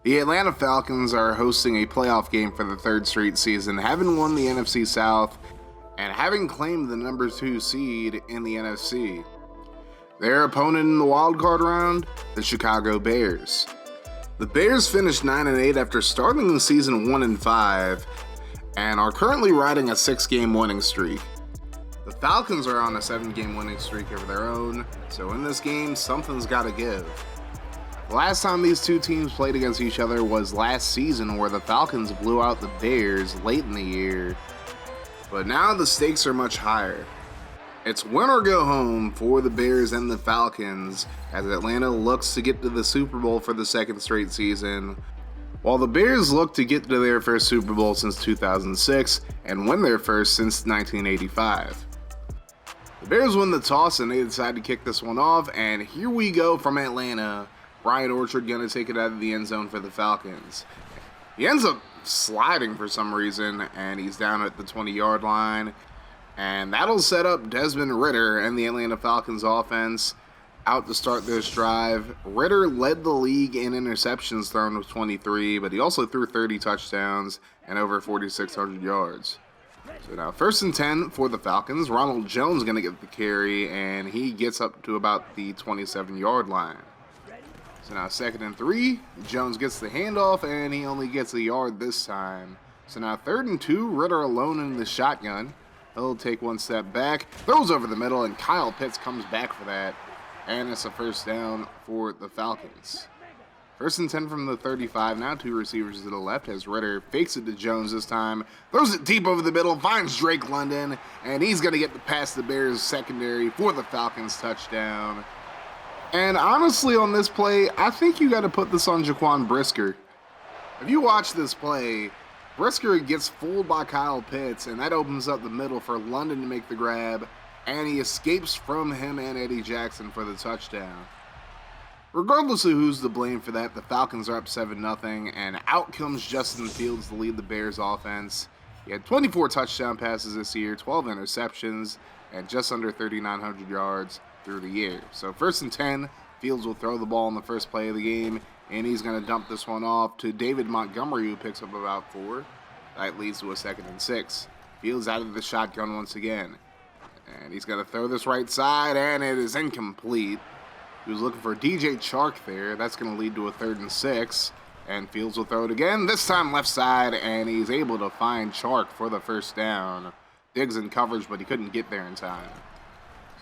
The Atlanta Falcons are hosting a playoff game for the third straight season, having won the NFC South and having claimed the number 2 seed in the NFC. Their opponent in the wildcard round, the Chicago Bears. The Bears finished 9-8 after starting the season 1-5 and are currently riding a 6-game winning streak. The Falcons are on a 7-game winning streak of their own, so in this game, something's got to give. The last time these two teams played against each other was last season, where the Falcons blew out the Bears late in the year. But now the stakes are much higher. It's win or go home for the Bears and the Falcons as Atlanta looks to get to the Super Bowl for the second straight season, while the Bears look to get to their first Super Bowl since 2006 and win their first since 1985. The Bears win the toss and they decide to kick this one off, and here we go from Atlanta. Brian Orchard going to take it out of the end zone for the Falcons. He ends up sliding for some reason, and he's down at the 20-yard line. And that'll set up Desmond Ridder and the Atlanta Falcons offense out to start this drive. Ridder led the league in interceptions thrown with 23, but he also threw 30 touchdowns and over 4,600 yards. So now 1st and 10 for the Falcons. Ronald Jones going to get the carry, and he gets up to about the 27-yard line. So now 2nd and 3, Jones gets the handoff, and he only gets a yard this time. So now 3rd and 2, Ridder alone in the shotgun. He'll take one step back, throws over the middle, and Kyle Pitts comes back for that. And it's a first down for the Falcons. 1st and 10 from the 35, now 2 receivers to the left as Ridder fakes it to Jones this time, throws it deep over the middle, finds Drake London, and he's going to get past the Bears secondary for the Falcons touchdown. And honestly, on this play, I think you got to put this on Jaquan Brisker. If you watch this play, Brisker gets fooled by Kyle Pitts, and that opens up the middle for London to make the grab, and he escapes from him and Eddie Jackson for the touchdown. Regardless of who's to blame for that, the Falcons are up 7-0, and out comes Justin Fields to lead the Bears offense. He had 24 touchdown passes this year, 12 interceptions, and just under 3,900 yards through the year. So 1st and 10, Fields will throw the ball on the first play of the game, and he's going to dump this one off to David Montgomery, who picks up about 4. That leads to a 2nd and 6. Fields out of the shotgun once again, and he's going to throw this right side, and it is incomplete. He was looking for DJ Chark there. That's going to lead to a 3rd and 6, and Fields will throw it again, this time left side, and he's able to find Chark for the first down. Diggs in coverage, but he couldn't get there in time.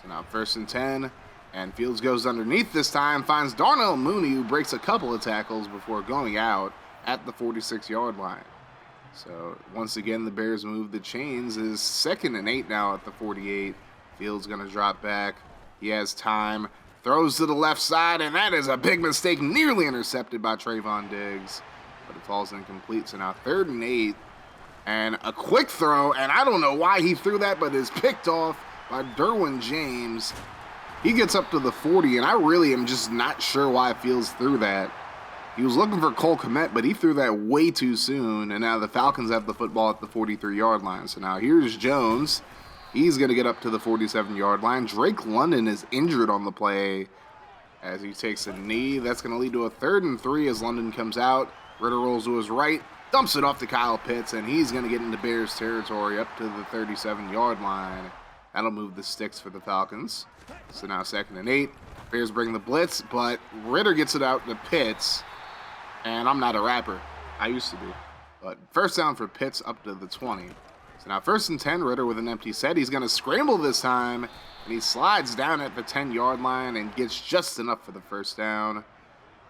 So now 1st and 10, and Fields goes underneath this time, finds Darnell Mooney, who breaks a couple of tackles before going out at the 46-yard line. So once again, the Bears move the chains. Is 2nd and 8 now at the 48. Fields going to drop back. He has time, throws to the left side, and that is a big mistake, nearly intercepted by Trayvon Diggs, but it falls incomplete. So now 3rd and 8, and a quick throw, and I don't know why he threw that, but is picked off by Derwin James. He gets up to the 40, and I really am just not sure why Fields threw that. He was looking for Cole Kmet, but he threw that way too soon, and now the Falcons have the football at the 43-yard line. So now here's Jones. He's going to get up to the 47-yard line. Drake London is injured on the play as he takes a knee. That's going to lead to a 3rd and 3 as London comes out. Ridder rolls to his right, dumps it off to Kyle Pitts, and he's going to get into Bears territory up to the 37-yard line. That'll move the sticks for the Falcons. So now 2nd and 8. Bears bring the blitz, but Ridder gets it out to Pitts. And I'm not a rapper. I used to be. But first down for Pitts up to the 20. So now 1st and 10, Ridder with an empty set. He's going to scramble this time, and he slides down at the 10-yard line and gets just enough for the first down.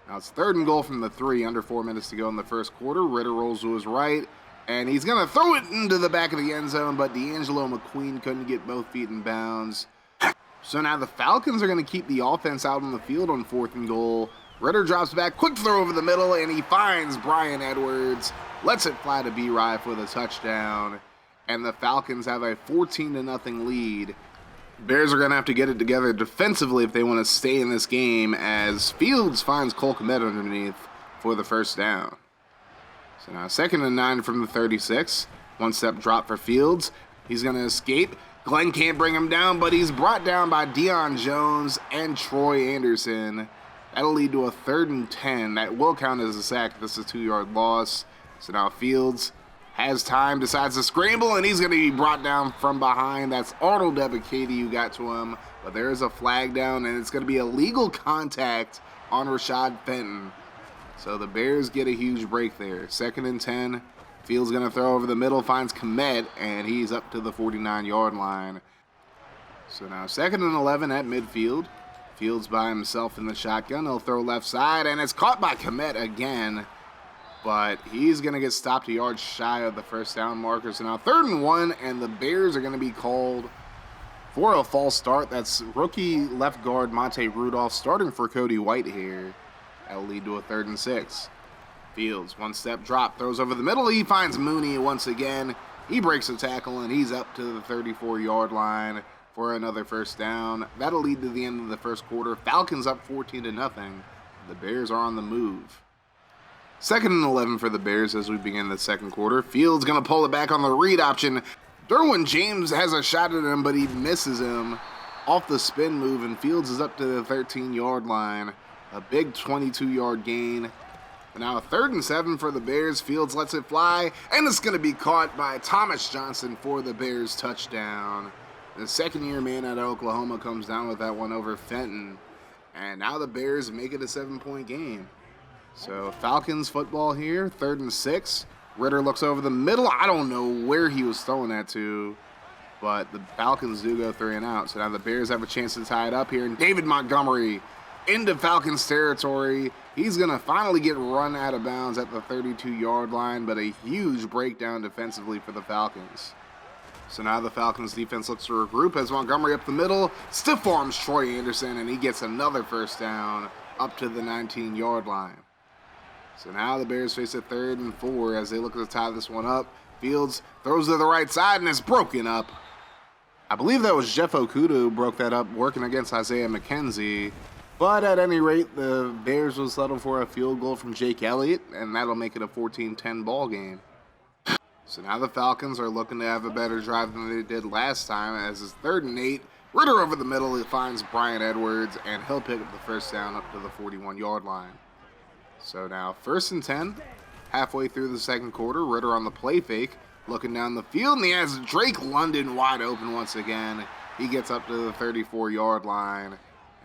Now it's 3rd and goal from the 3, under 4 minutes to go in the first quarter. Ridder rolls to his right, and he's going to throw it into the back of the end zone, but D'Angelo McQueen couldn't get both feet in bounds. So now the Falcons are going to keep the offense out on the field on 4th and goal. Ridder drops back, quick throw over the middle, and he finds Brian Edwards, lets it fly to B-Rye for the touchdown, and the Falcons have a 14-0 lead. Bears are going to have to get it together defensively if they want to stay in this game, as Fields finds Cole Kmet underneath for the first down. So now 2nd and 9 from the 36. One-step drop for Fields. He's going to escape. Glenn can't bring him down, but he's brought down by Deion Jones and Troy Anderson. That'll lead to a 3rd and 10. That will count as a sack. This is a 2-yard loss. So now Fields has time, decides to scramble, and he's going to be brought down from behind. That's Arnold Ebiketie who got to him. But there is a flag down, and it's going to be illegal contact on Rashad Fenton. So the Bears get a huge break there. 2nd and 10. Fields going to throw over the middle, finds Kmet, and he's up to the 49-yard line. So now 2nd and 11 at midfield. Fields by himself in the shotgun. He'll throw left side, and it's caught by Kmet again. But he's going to get stopped a yard shy of the first down marker. So now 3rd and 1, and the Bears are going to be called for a false start. That's rookie left guard Monte Rudolph starting for Cody White here. That'll lead to a 3rd and 6. Fields, one-step drop, throws over the middle. He finds Mooney once again. He breaks a tackle, and he's up to the 34-yard line for another first down. That'll lead to the end of the first quarter. Falcons up 14-0. The Bears are on the move. 2nd and 11 for the Bears as we begin the second quarter. Fields going to pull it back on the read option. Derwin James has a shot at him, but he misses him off the spin move, and Fields is up to the 13-yard line. A big 22-yard gain. And now 3rd and 7 for the Bears. Fields lets it fly, and it's going to be caught by Thomas Johnson for the Bears touchdown. The second-year man out of Oklahoma comes down with that one over Fenton. And now the Bears make it a 7-point game. So Falcons football here, 3rd and 6. Ritter looks over the middle. I don't know where he was throwing that to, but the Falcons do go 3 and out. So now the Bears have a chance to tie it up here. And David Montgomery into Falcons territory. He's going to finally get run out of bounds at the 32-yard line, but a huge breakdown defensively for the Falcons. So now the Falcons defense looks to regroup as Montgomery up the middle, stiff arms Troy Anderson, and he gets another first down up to the 19-yard line. So now the Bears face a 3rd and 4 as they look to tie this one up. Fields throws to the right side, and it's broken up. I believe that was Jeff Okuda who broke that up, working against Isaiah McKenzie. But at any rate, the Bears will settle for a field goal from Jake Elliott, and that'll make it a 14-10 ball game. So now the Falcons are looking to have a better drive than they did last time, as it's 3rd and 8. Ritter over the middle, he finds Brian Edwards, and he'll pick up the first down up to the 41-yard line. So now 1st and 10, halfway through the second quarter. Ritter on the play fake, looking down the field, and he has Drake London wide open once again. He gets up to the 34-yard line,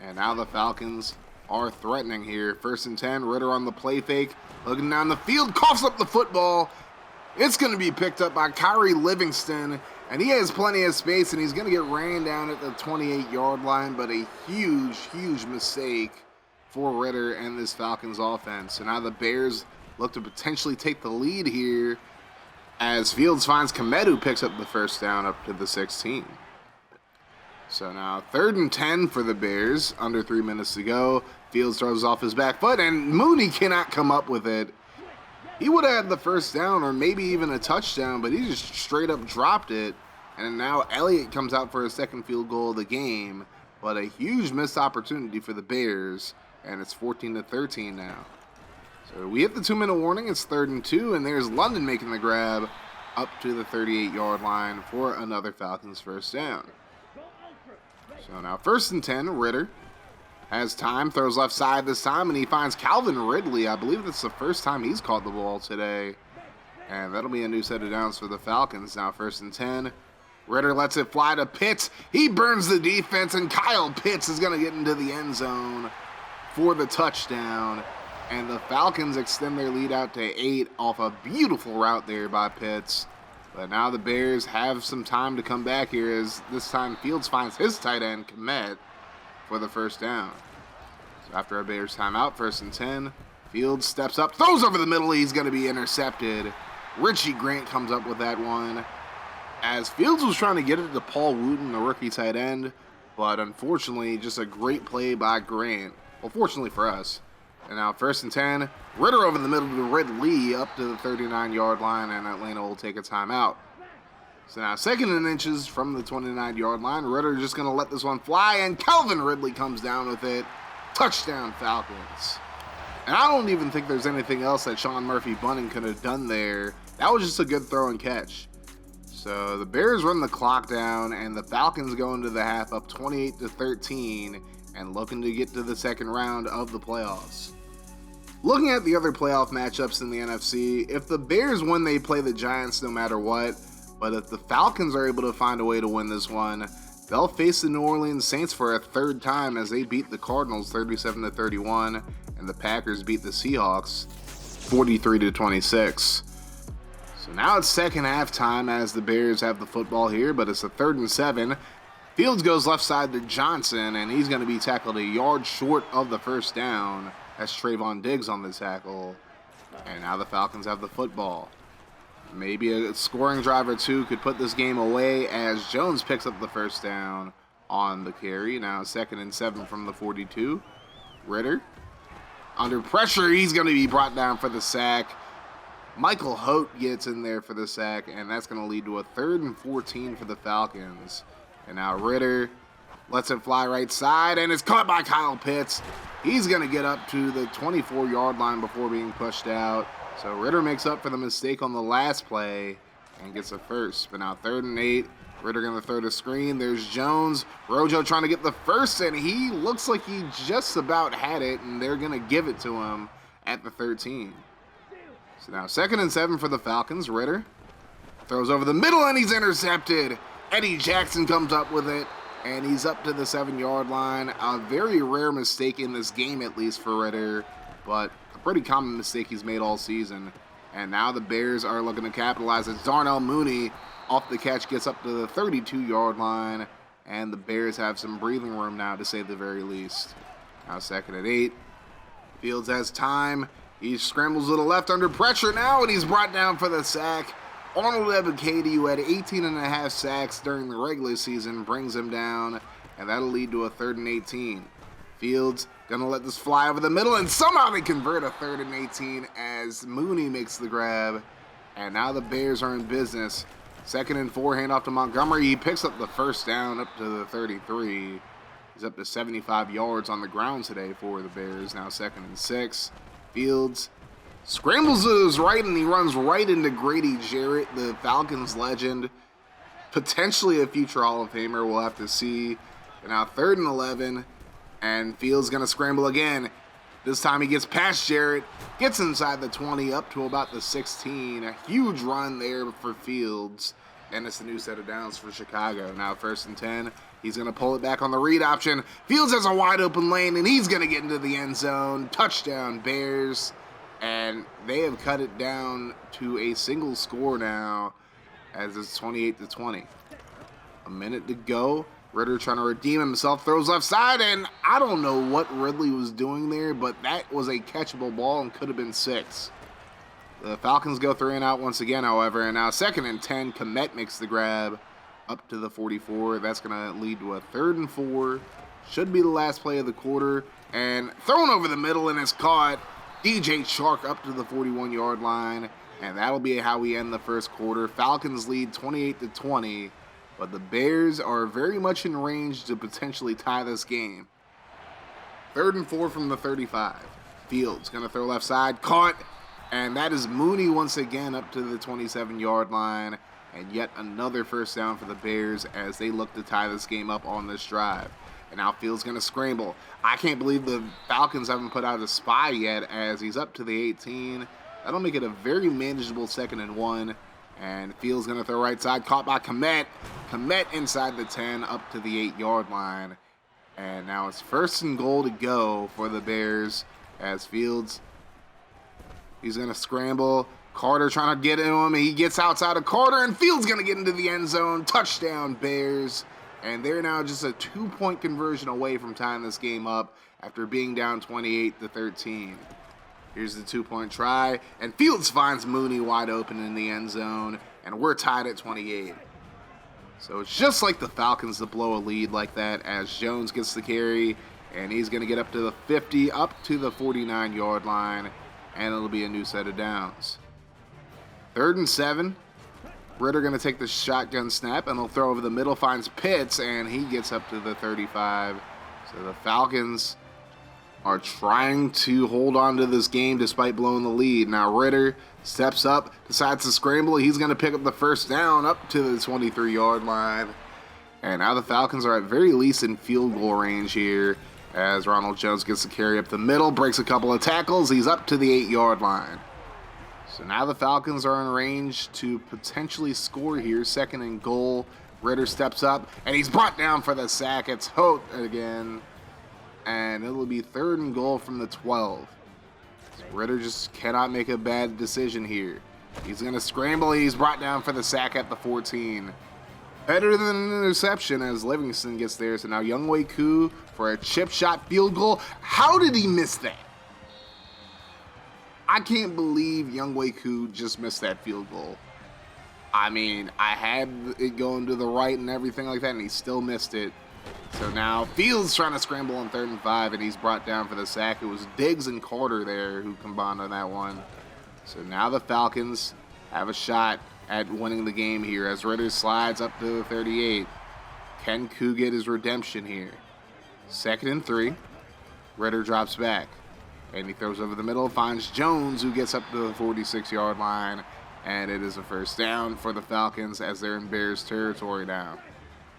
and now the Falcons are threatening here. 1st and 10, Ritter on the play fake, looking down the field, coughs up the football. It's going to be picked up by Kyrie Livingston, and he has plenty of space, and he's going to get ran down at the 28-yard line, but a huge, huge mistake for Ritter and this Falcons offense. So now the Bears look to potentially take the lead here as Fields finds Kmet, who picks up the first down up to the 16. So now 3rd and 10 for the Bears, under 3 minutes to go. Fields throws off his back foot, and Mooney cannot come up with it. He would have had the first down or maybe even a touchdown, but he just straight up dropped it. And now Elliott comes out for his second field goal of the game, but a huge missed opportunity for the Bears, and it's 14-13 now. So we hit the 2-minute warning. It's 3rd and 2, and there's London making the grab up to the 38-yard line for another Falcons first down. So now 1st and 10, Ritter has time, throws left side this time, and he finds Calvin Ridley. I believe that's the first time he's caught the ball today. And that'll be a new set of downs for the Falcons. Now 1st and 10. Ritter lets it fly to Pitts. He burns the defense, and Kyle Pitts is going to get into the end zone for the touchdown. And the Falcons extend their lead out to 8 off a beautiful route there by Pitts. But now the Bears have some time to come back here, as this time Fields finds his tight end, Kmet, for the first down. So after a Bears timeout, 1st and 10, Fields steps up, throws over the middle. He's going to be intercepted. Richie Grant comes up with that one, as Fields was trying to get it to Paul Wooten, the rookie tight end, but unfortunately, just a great play by Grant. Well, fortunately for us. And now 1st and 10, Ritter over the middle to Ridley up to the 39-yard line, and Atlanta will take a timeout. So now 2nd and inches from the 29-yard line. Ritter just going to let this one fly, and Calvin Ridley comes down with it. Touchdown, Falcons. And I don't even think there's anything else that Sean Murphy-Bunting could have done there. That was just a good throw and catch. So the Bears run the clock down, and the Falcons go into the half up 28-13. and looking to get to the second round of the playoffs. Looking at the other playoff matchups in the NFC, if the Bears win, they play the Giants no matter what, but if the Falcons are able to find a way to win this one, they'll face the New Orleans Saints for a third time as they beat the Cardinals 37-31, and the Packers beat the Seahawks 43-26. So now it's second half time as the Bears have the football here, but it's a 3rd and 7. Fields goes left side to Johnson, and he's going to be tackled a yard short of the first down. That's Trayvon Diggs on the tackle. And now the Falcons have the football. Maybe a scoring drive or two could put this game away as Jones picks up the first down on the carry. Now 2nd and 7 from the 42. Ritter. Under pressure, he's going to be brought down for the sack. Michael Hote gets in there for the sack, and that's going to lead to a 3rd and 14 for the Falcons. And now Ritter lets it fly right side, and it's caught by Kyle Pitts. He's going to get up to the 24-yard line before being pushed out. So Ritter makes up for the mistake on the last play and gets a first. But now 3rd and 8. Ritter going to throw the screen. There's Jones. Rojo trying to get the first, and he looks like he just about had it, and they're going to give it to him at the 13. So now 2nd and 7 for the Falcons. Ritter throws over the middle, and he's intercepted. Eddie Jackson comes up with it, and he's up to the 7-yard line. A very rare mistake in this game, at least for Ritter, but a pretty common mistake he's made all season. And now the Bears are looking to capitalize as Darnell Mooney off the catch gets up to the 32-yard line, and the Bears have some breathing room now, to say the very least. Now 2nd and 8. Fields has time. He scrambles to the left under pressure now, and he's brought down for the sack. Arnold Ebiketie, who had 18.5 sacks during the regular season, brings him down, and that'll lead to a 3rd and 18. Fields gonna let this fly over the middle, and somehow they convert a 3rd and 18 as Mooney makes the grab. And now the Bears are in business. 2nd and 4, handoff to Montgomery. He picks up the first down up to the 33. He's up to 75 yards on the ground today for the Bears. Now 2nd and 6. Fields scrambles to his right, and he runs right into Grady Jarrett, the Falcons legend. Potentially a future Hall of Famer, we'll have to see. And now 3rd and 11, and Fields going to scramble again. This time he gets past Jarrett, gets inside the 20, up to about the 16. A huge run there for Fields, and it's a new set of downs for Chicago. Now 1st and 10, he's going to pull it back on the read option. Fields has a wide open lane, and he's going to get into the end zone. Touchdown, Bears. And they have cut it down to a single score now as it's 28-20. A minute to go. Ritter trying to redeem himself, throws left side, and I don't know what Ridley was doing there, but that was a catchable ball and could have been 6. The Falcons go 3 and out once again, however, and now 2nd and 10, Kmet makes the grab up to the 44. That's going to lead to a 3rd and 4. Should be the last play of the quarter, and thrown over the middle, and it's caught. DJ Chark up to the 41-yard line, and that'll be how we end the first quarter. Falcons lead 28-20. But the Bears are very much in range to potentially tie this game. 3rd and 4 from the 35. Fields going to throw left side. Caught. And that is Mooney once again up to the 27-yard line. And yet another first down for the Bears as they look to tie this game up on this drive. And now Fields going to scramble. I can't believe the Falcons haven't put out a spy yet as he's up to the 18. That'll make it a very manageable 2nd and 1. And Fields going to throw right side, caught by Kmet. Kmet inside the 10, up to the 8-yard line. And now it's 1st and goal to go for the Bears as Fields, he's going to scramble. Carter trying to get to him. He gets outside of Carter, and Fields going to get into the end zone. Touchdown, Bears. And they're now just a 2-point conversion away from tying this game up after being down 28-13. Here's the 2-point try, and Fields finds Mooney wide open in the end zone, and we're tied at 28. So it's just like the Falcons to blow a lead like that as Jones gets the carry, and he's going to get up to the 50, up to the 49-yard line, and it'll be a new set of downs. 3rd and 7. Ritter going to take the shotgun snap, and he'll throw over the middle, finds Pitts, and he gets up to the 35. So the Falcons are trying to hold on to this game despite blowing the lead. Now Ritter steps up, decides to scramble. He's going to pick up the first down up to the 23-yard line. And now the Falcons are at very least in field goal range here as Ronald Jones gets the carry up the middle, breaks a couple of tackles. He's up to the 8-yard line. So now the Falcons are in range to potentially score here. 2nd and goal. Ritter steps up, and he's brought down for the sack. It's Hote again, and it'll be 3rd and goal from the 12. So Ritter just cannot make a bad decision here. He's going to scramble. He's brought down for the sack at the 14. Better than an interception as Livingston gets there. So now Younghoe Koo for a chip shot field goal. How did he miss that? I can't believe Younghoe Koo just missed that field goal. I mean, I had it going to the right and everything like that, and he still missed it. So now Fields trying to scramble on 3rd and 5, and he's brought down for the sack. It was Diggs and Carter there who combined on that one. So now the Falcons have a shot at winning the game here as Ritter slides up to the 38. Can Koo get his redemption here? 2nd and 3. Ritter drops back, and he throws over the middle, finds Jones, who gets up to the 46-yard line, and it is a 1st down for the Falcons as they're in Bears territory now.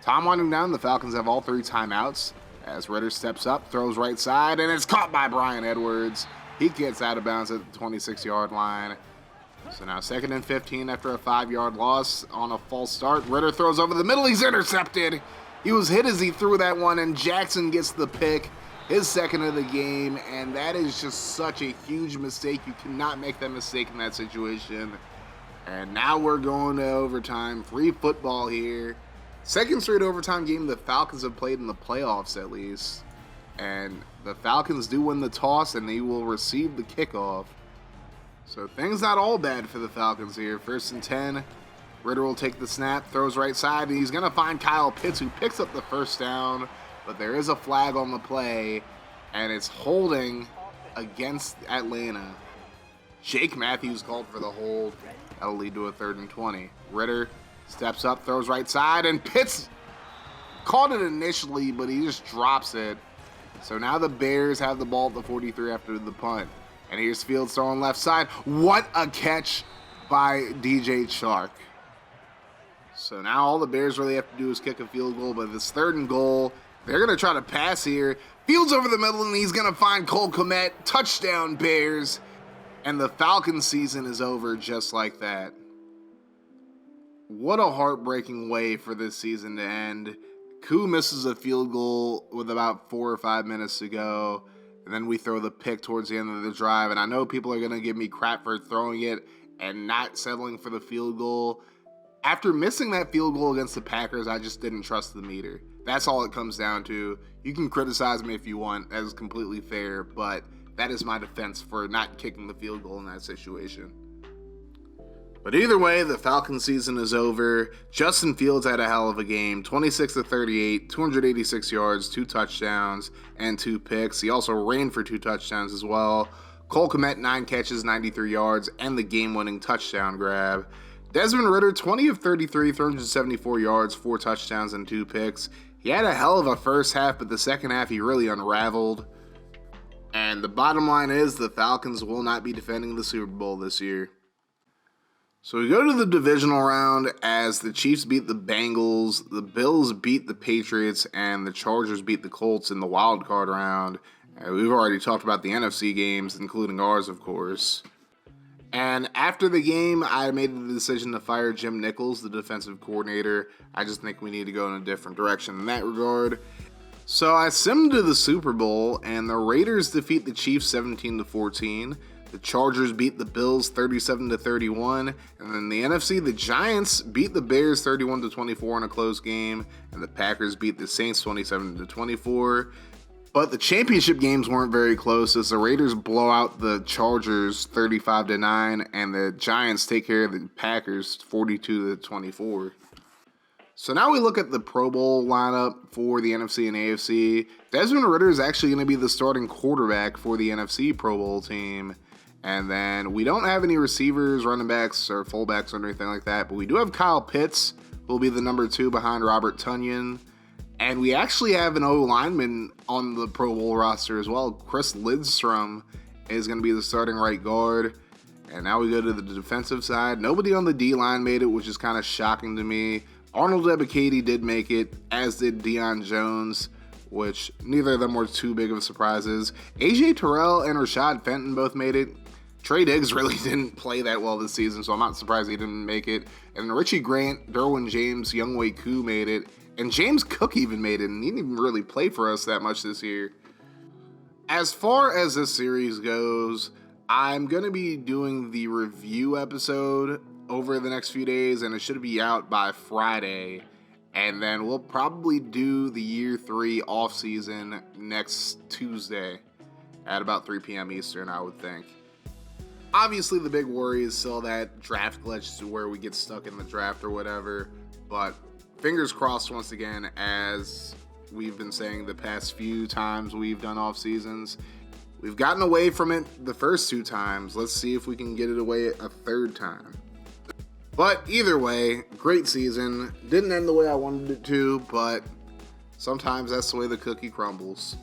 Time winding down, the Falcons have all 3 timeouts as Ritter steps up, throws right side, and it's caught by Brian Edwards. He gets out of bounds at the 26-yard line. So now 2nd and 15 after a 5-yard loss on a false start. Ritter throws over the middle. He's intercepted. He was hit as he threw that one, and Jackson gets the pick, his 2nd of the game, and that is just such a huge mistake. You cannot make that mistake in that situation. And now we're going to overtime. Free football here. 2nd straight overtime game the Falcons have played in the playoffs, at least. And the Falcons do win the toss, and they will receive the kickoff. So things not all bad for the Falcons here. 1st and 10. Ritter will take the snap, throws right side, and he's going to find Kyle Pitts, who picks up the 1st down. But there is a flag on the play, and it's holding against Atlanta. Jake Matthews called for the hold. That'll lead to a 3rd and 20. Ritter steps up, throws right side, and Pitts caught it initially, but he just drops it. So now the Bears have the ball at the 43 after the punt. And here's Fields throwing left side. What a catch by DJ Chark. So now all the Bears really have to do is kick a field goal, but this 3rd and goal, they're going to try to pass here. Fields over the middle, and he's going to find Cole Kmet. Touchdown, Bears. And the Falcons season is over just like that. What a heartbreaking way for this season to end. Koo misses a field goal with about 4 or 5 minutes to go. And then we throw the pick towards the end of the drive. And I know people are going to give me crap for throwing it and not settling for the field goal. After missing that field goal against the Packers, I just didn't trust the meter. That's all it comes down to. You can criticize me if you want. That is completely fair. But that is my defense for not kicking the field goal in that situation. But either way, the Falcons season is over. Justin Fields had a hell of a game. 26-38, 286 yards, 2 touchdowns, and 2 picks. He also ran for 2 touchdowns as well. Cole Kmet, 9 catches, 93 yards, and the game-winning touchdown grab. Desmond Ritter, 20 of 33, 374 yards, 4 touchdowns, and 2 picks. He had a hell of a first half, but the second half he really unraveled. And the bottom line is the Falcons will not be defending the Super Bowl this year. So we go to the divisional round as the Chiefs beat the Bengals, the Bills beat the Patriots, and the Chargers beat the Colts in the wild card round. We've already talked about the NFC games, including ours, of course. And after the game, I made the decision to fire Jim Nichols, the defensive coordinator. I just think we need to go in a different direction in that regard. So I simmed to the Super Bowl, and the Raiders defeat the Chiefs 17-14. The Chargers beat the Bills 37-31, and then the NFC, the Giants beat the Bears 31-24 in a close game, and the Packers beat the Saints 27-24. But the championship games weren't very close as the Raiders blow out the Chargers 35-9, and the Giants take care of the Packers 42-24. So now we look at the Pro Bowl lineup for the NFC and AFC. Desmond Ritter is actually going to be the starting quarterback for the NFC Pro Bowl team. And then we don't have any receivers, running backs, or fullbacks or anything like that. But we do have Kyle Pitts, who will be the number 2 behind Robert Tonyan. And we actually have an O-lineman on the Pro Bowl roster as well. Chris Lidstrom is going to be the starting right guard. And now we go to the defensive side. Nobody on the D-line made it, which is kind of shocking to me. Arnold Ebiketie did make it, as did Deion Jones. which neither of them were too big of surprises. AJ Terrell and Rashad Fenton both made it. Trey Diggs really didn't play that well this season, so I'm not surprised he didn't make it. And Richie Grant, Derwin James, Younghoe Koo made it. And James Cook even made it, and he didn't even really play for us that much this year. As far as this series goes, I'm going to be doing the review episode over the next few days, and it should be out by Friday. And then we'll probably do the Year 3 off-season next Tuesday at about 3 p.m. Eastern, I would think. Obviously, the big worry is still that draft glitch to where we get stuck in the draft or whatever. But fingers crossed once again, as we've been saying the past few times we've done off seasons. We've gotten away from it the first 2 times. Let's see if we can get it away a third time. But either way, great season. Didn't end the way I wanted it to, but sometimes that's the way the cookie crumbles.